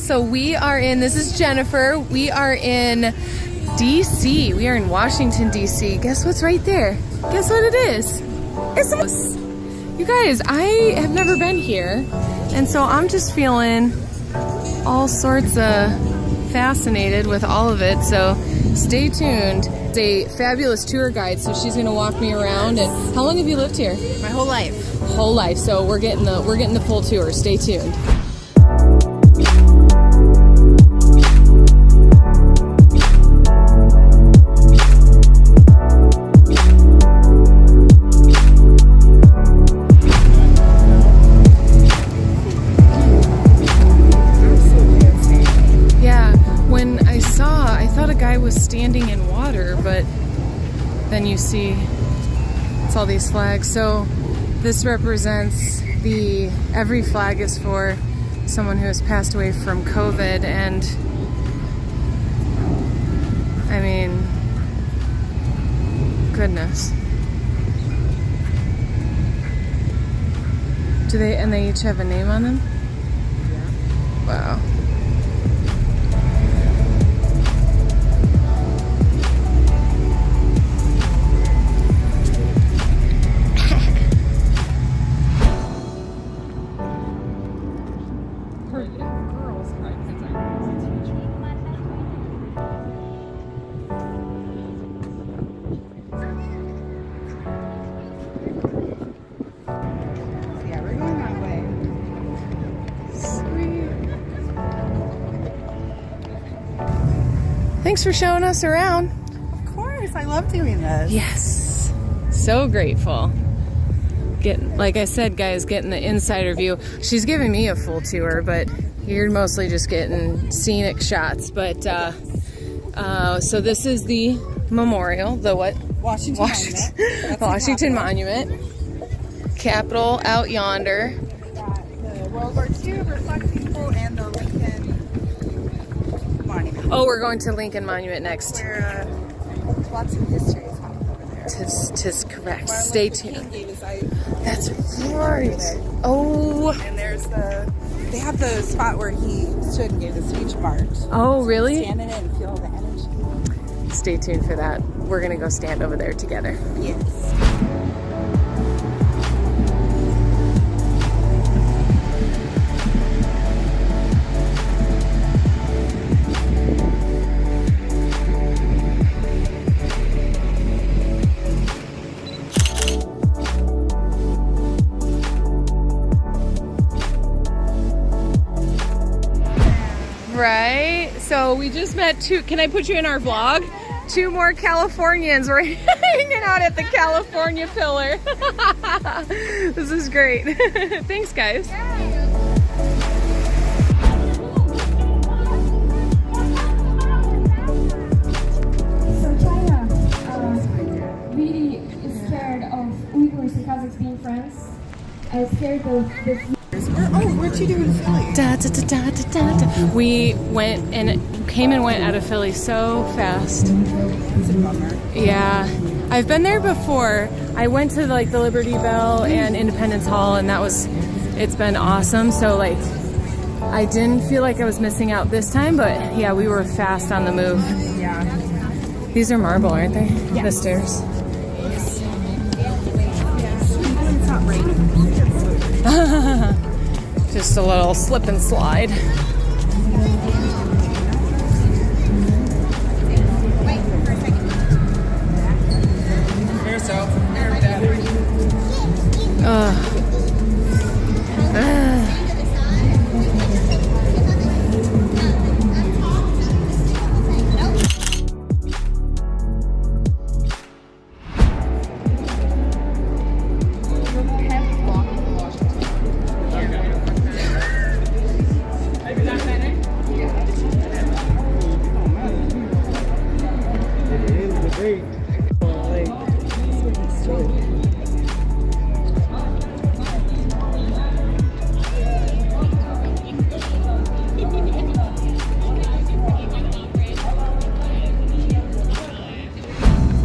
So we are in, this is Jennifer. We are in DC. We are in Washington, DC. Guess what's right there? Guess what it is? It's us. You guys, I have never been here. And so I'm just feeling all sorts of fascinated with all of it. So stay tuned. It's a fabulous tour guide. So she's going to walk me around. And how long have you lived here? My whole life. Whole life. So we're getting the full tour. Stay tuned. Standing in water, but then you see it's all these flags. So this represents every flag is for someone who has passed away from COVID, and I mean, goodness. And they each have a name on them? Yeah. Wow. Thanks for showing us around. Of course, I love doing this. Yes, so grateful. Like I said, guys, getting the insider view. She's giving me a full tour, but you're mostly just getting scenic shots. But so this is the memorial, the what? Washington Monument. Capitol out yonder. The World War II reflecting pool and the Lincoln Monument. Oh, we're going to Lincoln Monument next. Where lots of history is happening over there. Tis correct. Stay tuned. That's right. right. Oh. And they have the spot where he stood and gave the speech march. Oh, really? Stand in it and feel the energy. Stay tuned for that. We're going to go stand over there together. Yes. Right? So we just met can I put you in our vlog? 2 more Californians. We're hanging out at the California Pillar. This is great. Thanks, guys. So China really is scared of Uyghurs and Kazakhs being friends. Scared of the... Where'd you do in Philly? We came and went out of Philly so fast. It's a bummer. Yeah, I've been there before. I went to like the Liberty Bell and Independence Hall, and it's been awesome. So like, I didn't feel like I was missing out this time, but yeah, we were fast on the move. Yeah. These are marble, aren't they? Yeah. The stairs. It's not raining. Just a little slip and slide.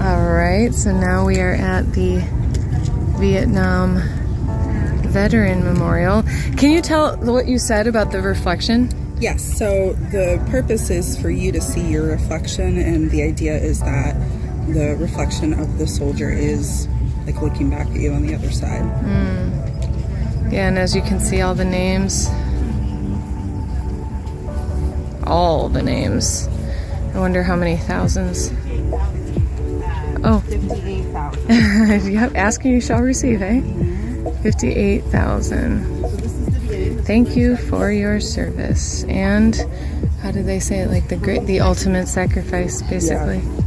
Alright, so now we are at the Vietnam Veteran Memorial. Can you tell what you said about the reflection? Yes, so the purpose is for you to see your reflection, and the idea is that the reflection of the soldier is like looking back at you on the other side. Yeah, and as you can see, all the names. All the names. I wonder how many thousands. Oh. 58,000. Yep, ask and you shall receive, eh? 58,000. Thank you for your service. And how do they say it? Like the ultimate sacrifice, basically. Yeah.